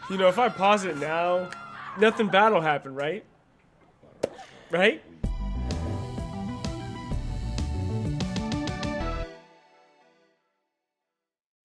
You know, if I pause it now, nothing bad will happen, right? Right?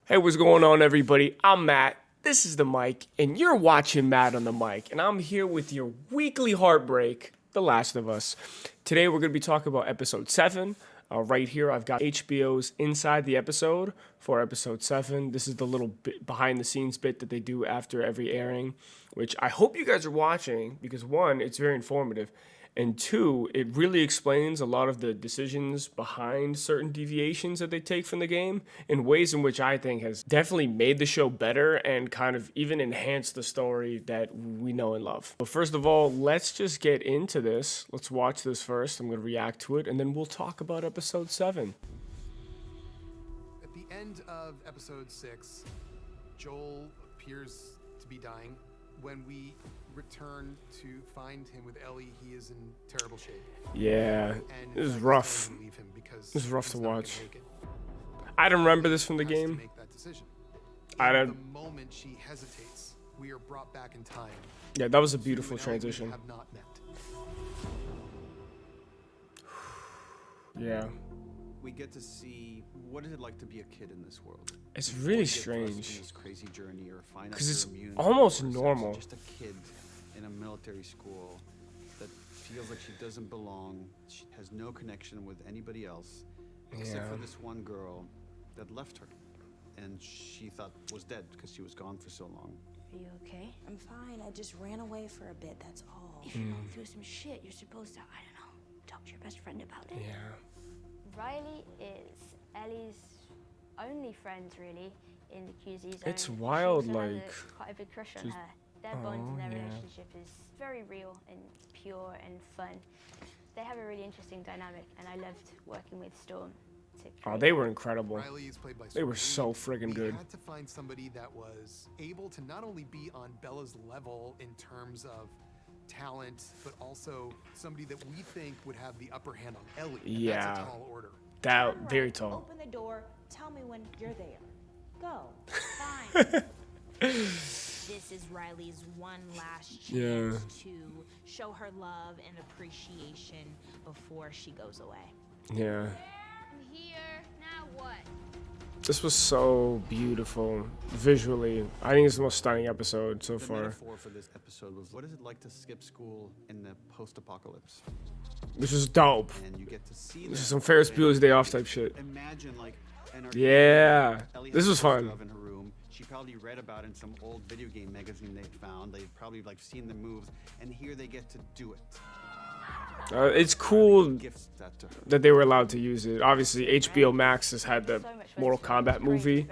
Hey, what's going on, everybody? I'm Matt. This is the mic, and you're watching Matt on the mic, and I'm here with your weekly heartbreak, The Last of Us. Today, we're going to be talking about episode 7. Right here, I've got HBO's Inside the Episode for episode 7. This is the little bit behind-the-scenes bit that they do after every airing, which I hope you guys are watching because, one, it's very informative, and two, it really explains a lot of the decisions behind certain deviations that they take from the game in ways in which I think has definitely made the show better and kind of even enhanced the story that we know and love. But first of all, let's just get into this. Let's watch this first. I'm going to react to it, and then we'll talk about episode 7. At the end of episode 6, Joel appears to be dying. When we return to find him with Ellie, he is in terrible shape. Yeah, this is rough. This is rough to watch. I don't remember this from the game. I don't. The moment she hesitates, we are brought back in time. Yeah, that was a beautiful transition. Have not met. Yeah. We get to see what is it like to be a kid in this world. It's really strange. Because it's almost normal. Just a kid in a military school that feels like she doesn't belong. She has no connection with anybody else except for this one girl that left her, and she thought was dead because she was gone for so long. Are you okay? I'm fine. I just ran away for a bit, that's all. If you're going through some shit, you're supposed to, I don't know, talk to your best friend about it. Yeah. Riley is Ellie's only friend, really, in the QZ zone. It's wild, she also like... has quite a big crush on her. Their bond and their relationship is very real and pure and fun. They have a really interesting dynamic, and I loved working with Storm. Oh, they were incredible. Riley is played by They were so friggin' good. We had to find somebody that was able to not only be on Bella's level in terms of talent, but also somebody that we think would have the upper hand on Ellie. And that's a tall order. That very tall. Open the door. Tell me when you're there. Go. Fine. This is Riley's one last chance to show her love and appreciation before she goes away. Yeah. I'm here, now what? This was so beautiful visually. I think it's the most stunning episode so far. The metaphor for this episode was, what is it like to skip school in the post-apocalypse? This is dope. And you get to see this is some Ferris Bueller's Day Off type shit. Imagine like, this was fun. In her room. She probably read about it in some old video game magazine they found. They've probably like seen the moves, and here they get to do it. It's cool that they were allowed to use it. Obviously, HBOmax has had the Mortal Kombat movie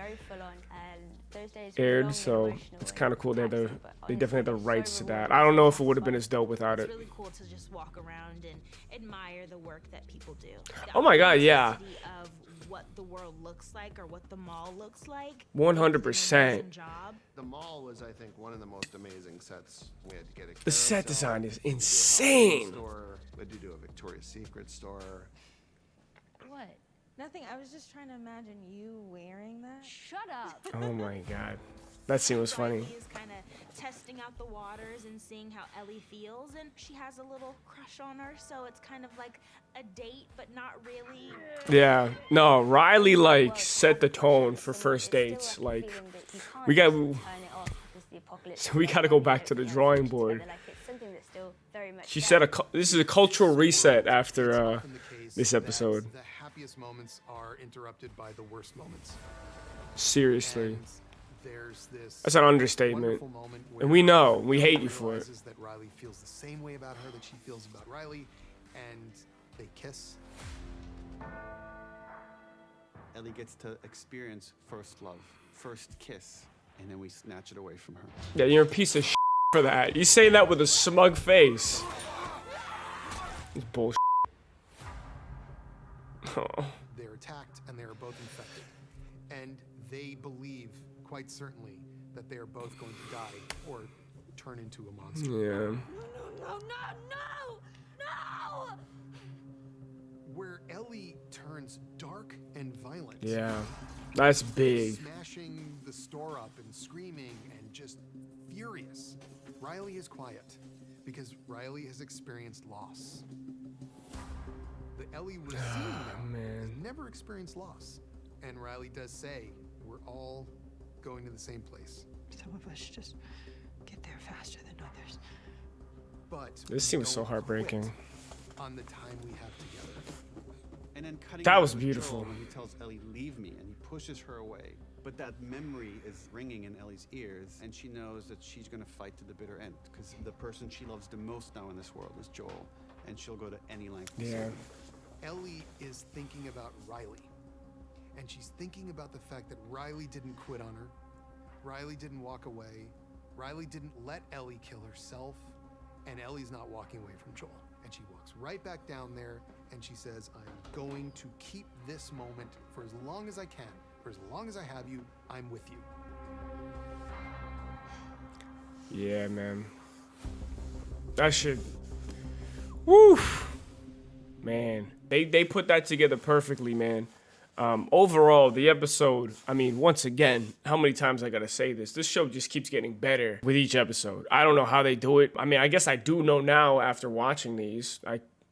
aired, so it's kind of cool they definitely had the rights to that. I don't know if it would have been as dope without it. It's really cool to just walk around and admire the work that people do. Oh my god, yeah. Of what the world looks like or what the mall looks like. 100%. The mall was, I think, one of the most amazing sets we had to get. The set design is insane. We had to do a Victoria's Secret store. What? Nothing. I was just trying to imagine you wearing that. Shut up. Oh my god. That scene was funny. Riley is kind of testing out the waters and seeing how Ellie feels, and she has a little crush on her, so it's kind of like a date, but not really. Yeah. No, Riley like set the tone for first dates. Like we got to go back to the drawing board. She said this is a cultural reset after this episode. The happiest moments are interrupted by the worst moments. Seriously. There's this That's an understatement. And we know, we hate you for it. That Riley feels the same way about her that she feels about Riley, and they kiss. Ellie gets to experience first love, first kiss, and then we snatch it away from her. Yeah, you're a piece of shit for that. You say that with a smug face. It's bullshit. Oh. They're attacked and they are both infected. And they believe quite certainly that they are both going to die or turn into a monster. Yeah. No! Where Ellie turns dark and violent. Yeah. That's big. Smashing the store up and screaming and just furious. Riley is quiet because Riley has experienced loss. The Ellie we're seeing now has never experienced loss. And Riley does say, we're all going to the same place. Some of us just get there faster than others. But This seems so heartbreaking. on the time we have together. And then cutting That back was with beautiful. Joel when he tells Ellie, leave me, and he pushes her away. But that memory is ringing in Ellie's ears, and she knows that she's going to fight to the bitter end, because the person she loves the most now in this world is Joel, and she'll go to any length to save him. Ellie is thinking about Riley. And she's thinking about the fact that Riley didn't quit on her. Riley didn't walk away. Riley didn't let Ellie kill herself. And Ellie's not walking away from Joel. And she walks right back down there and she says, I'm going to keep this moment for as long as I can. For as long as I have you, I'm with you. Yeah, man. That shit. Woo! Man. They put that together perfectly, man. Overall, the episode, I mean, once again, how many times I gotta say this? This show just keeps getting better with each episode. I don't know how they do it. I mean, I guess I do know now after watching these.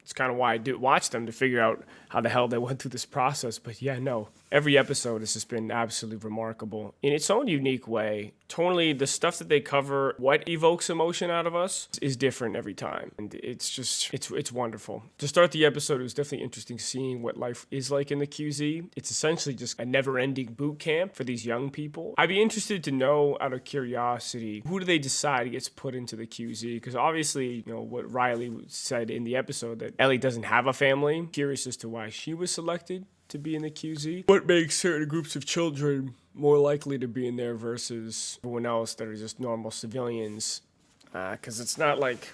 It's kind of why I do watch them, to figure out how the hell they went through this process. But yeah, no. Every episode has just been absolutely remarkable in its own unique way. Totally, the stuff that they cover, what evokes emotion out of us, is different every time. And it's just, it's wonderful. To start the episode, it was definitely interesting seeing what life is like in the QZ. It's essentially just a never-ending boot camp for these young people. I'd be interested to know, out of curiosity, who do they decide gets put into the QZ? Because obviously, you know, what Riley said in the episode, that Ellie doesn't have a family. Curious as to why she was selected to be in the QZ. What makes certain groups of children more likely to be in there versus everyone else that are just normal civilians? Because it's not like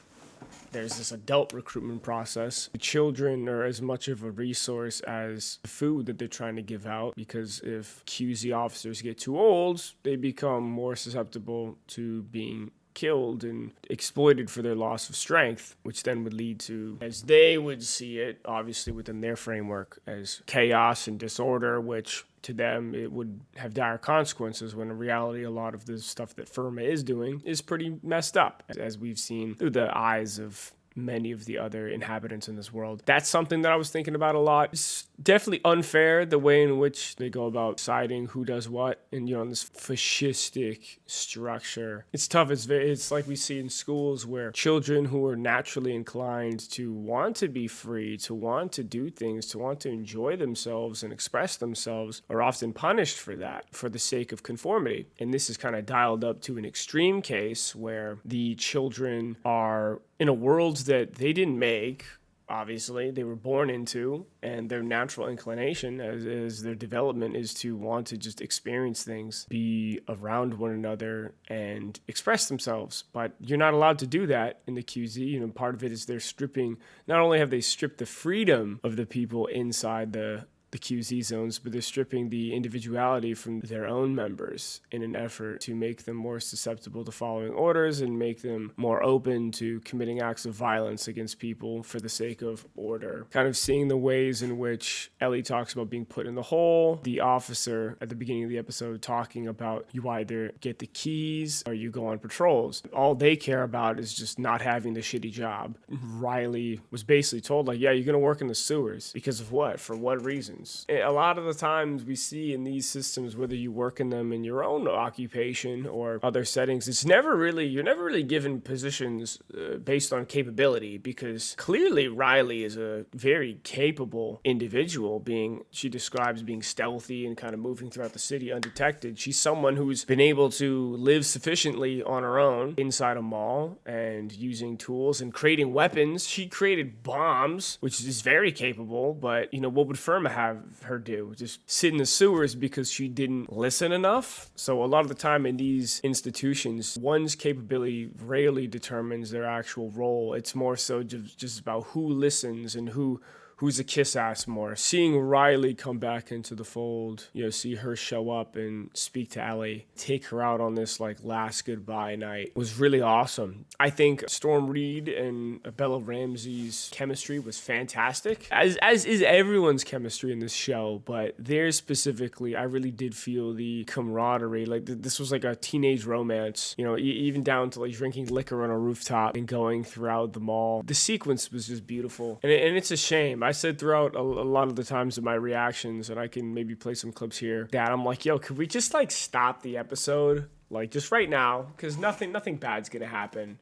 there's this adult recruitment process. The children are as much of a resource as the food that they're trying to give out, because if QZ officers get too old, they become more susceptible to being killed and exploited for their loss of strength, which then would lead to, as they would see it, obviously within their framework, as chaos and disorder, which to them it would have dire consequences, when in reality a lot of the stuff that FERMA is doing is pretty messed up, as we've seen through the eyes of many of the other inhabitants in this world. That's something that I was thinking about a lot. It's definitely unfair, the way in which they go about deciding who does what, and, you know, in this fascistic structure. It's tough. It's like we see in schools, where children who are naturally inclined to want to be free, to want to do things, to want to enjoy themselves and express themselves, are often punished for that, for the sake of conformity. And this is kind of dialed up to an extreme case where the children are in a world that they didn't make, obviously, they were born into, and their natural inclination as their development is to want to just experience things, be around one another, and express themselves. But you're not allowed to do that in the QZ. You know, part of it is they're stripping, not only have they stripped the freedom of the people inside the QZ zones, but they're stripping the individuality from their own members in an effort to make them more susceptible to following orders and make them more open to committing acts of violence against people for the sake of order. Kind of seeing the ways in which Ellie talks about being put in the hole, the officer at the beginning of the episode talking about, you either get the keys or you go on patrols. All they care about is just not having the shitty job. Riley was basically told, like, yeah, you're gonna work in the sewers. Because of what? For what reasons? A lot of the times we see in these systems, whether you work in them in your own occupation or other settings, you're never really given positions based on capability, because clearly Riley is a very capable individual, she describes being stealthy and kind of moving throughout the city undetected. She's someone who's been able to live sufficiently on her own inside a mall and using tools and creating weapons. She created bombs, which is very capable, but, you know, what would FERMA have her do? Just sit in the sewers because she didn't listen enough? So a lot of the time in these institutions, one's capability rarely determines their actual role. It's more so just about who listens and who who's a kiss ass more. Seeing Riley come back into the fold, see her show up and speak to Ellie, take her out on this like last goodbye night was really awesome. I think Storm Reed and Bella Ramsey's chemistry was fantastic, as is everyone's chemistry in this show, but theirs specifically, I really did feel the camaraderie. Like this was like a teenage romance, even down to like drinking liquor on a rooftop and going throughout the mall. The sequence was just beautiful, and it's a shame. I said throughout a lot of the times of my reactions, and I can maybe play some clips here, that I'm like, yo, could we just like stop the episode? Like just right now, because nothing bad's gonna happen,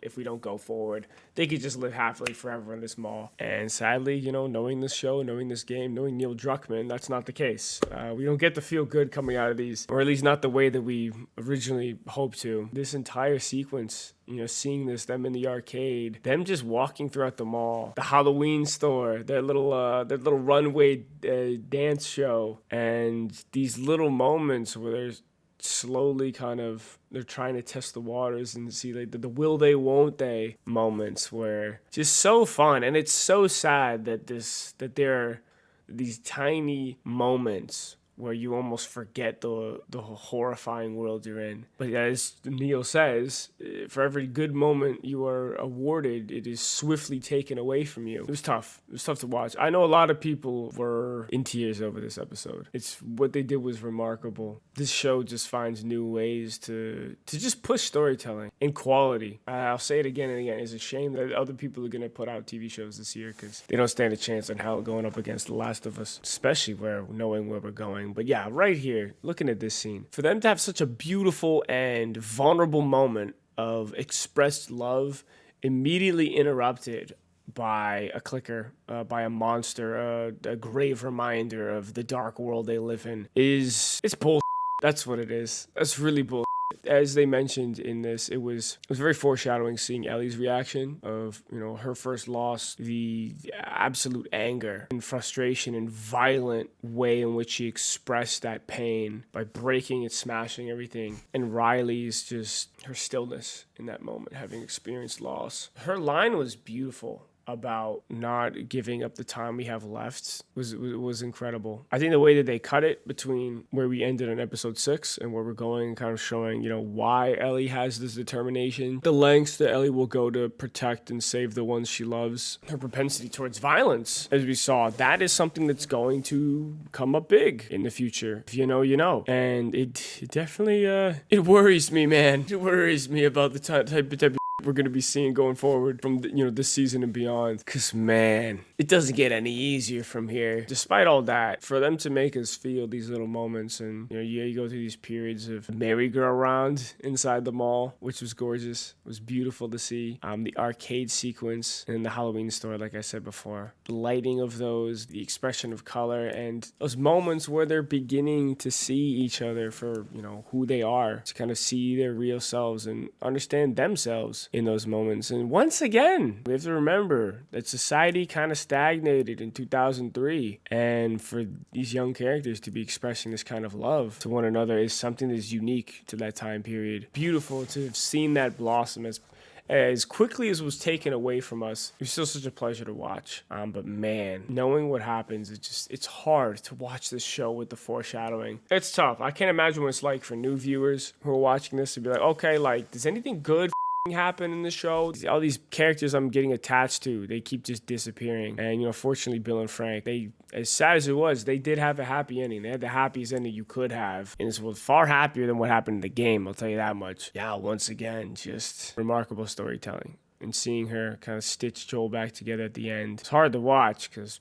if we don't go forward. They could just live happily forever in this mall. And sadly, knowing this show, knowing this game, knowing Neil Druckmann, that's not the case. We don't get the feel good coming out of these, or at least not the way that we originally hoped to. This entire sequence, seeing them in the arcade, them just walking throughout the mall, the Halloween store, their little runway dance show, and these little moments where there's slowly they're trying to test the waters and see like the will they won't they moments were just so fun. And it's so sad that there are these tiny moments where you almost forget the horrifying world you're in. But as Neil says, for every good moment you are awarded, it is swiftly taken away from you. It was tough. It was tough to watch. I know a lot of people were in tears over this episode. What they did was remarkable. This show just finds new ways to just push storytelling and quality. I'll say it again and again. It's a shame that other people are going to put out TV shows this year because they don't stand a chance on how going up against The Last of Us, especially knowing where we're going. But yeah, right here, looking at this scene, for them to have such a beautiful and vulnerable moment of expressed love immediately interrupted by a clicker, by a monster, a grave reminder of the dark world they live in, it's bull. That's what it is. That's really bull. As they mentioned in this, it was very foreshadowing seeing Ellie's reaction of, her first loss, the absolute anger and frustration and violent way in which she expressed that pain by breaking and smashing everything. And Riley's just her stillness in that moment, having experienced loss. Her line was beautiful about not giving up the time we have left was incredible. I think the way that they cut it between where we ended in episode 6 and where we're going, kind of showing, why Ellie has this determination, the lengths that Ellie will go to protect and save the ones she loves, her propensity towards violence, as we saw, that is something that's going to come up big in the future. If you know, you know. And it definitely, it worries me, man. It worries me about the type of we're going to be seeing going forward from this season and beyond, because man, it doesn't get any easier from here. Despite all that, for them to make us feel these little moments, and you go through these periods of merry-go-round inside the mall, which was gorgeous. It was beautiful to see. The arcade sequence in the Halloween store, like I said before, the lighting of those, the expression of color, and those moments where they're beginning to see each other for who they are, to kind of see their real selves and understand themselves in those moments. And once again, we have to remember that society kind of stagnated in 2003, and for these young characters to be expressing this kind of love to one another is something that's unique to that time period. Beautiful to have seen that blossom as quickly as it was taken away from us. It was still such a pleasure to watch. But man, knowing what happens, it's hard to watch this show with the foreshadowing. It's tough. I can't imagine what it's like for new viewers who are watching this to be like, okay, like, does anything good happen in the show? All these characters I'm getting attached to, they keep just disappearing. And fortunately, Bill and Frank, they, as sad as it was, they did have a happy ending. They had the happiest ending you could have, and it was far happier than what happened in the game, I'll tell you that much. Yeah, once again, just remarkable storytelling, and seeing her kind of stitch Joel back together at the end. It's hard to watch because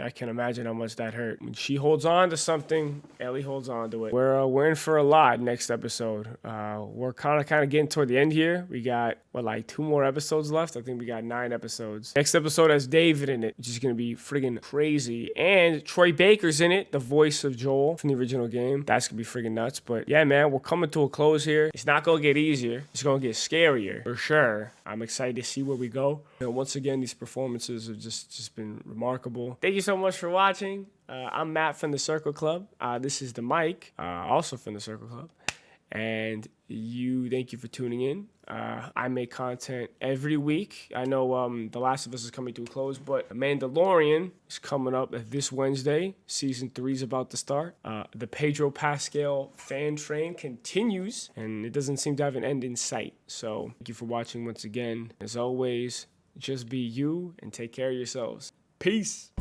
I can imagine how much that hurt. When she holds on to something, Ellie holds on to it. We're in for a lot next episode. We're kind of getting toward the end here. We got, 2 more episodes left? I think we got 9 episodes. Next episode has David in it, which is going to be friggin' crazy. And Troy Baker's in it, the voice of Joel from the original game. That's going to be friggin' nuts. But yeah, man, we're coming to a close here. It's not going to get easier. It's going to get scarier, for sure. I'm excited to see where we go. Once again, these performances have just been remarkable. Thank you so much for watching. I'm Matt from the Circle Club. This is the Mike, also from the Circle Club. And thank you for tuning in. I make content every week. I know The Last of Us is coming to a close, but Mandalorian is coming up this Wednesday. Season 3 is about to start. The Pedro Pascal fan train continues, and it doesn't seem to have an end in sight. So thank you for watching once again. As always, just be you and take care of yourselves. Peace.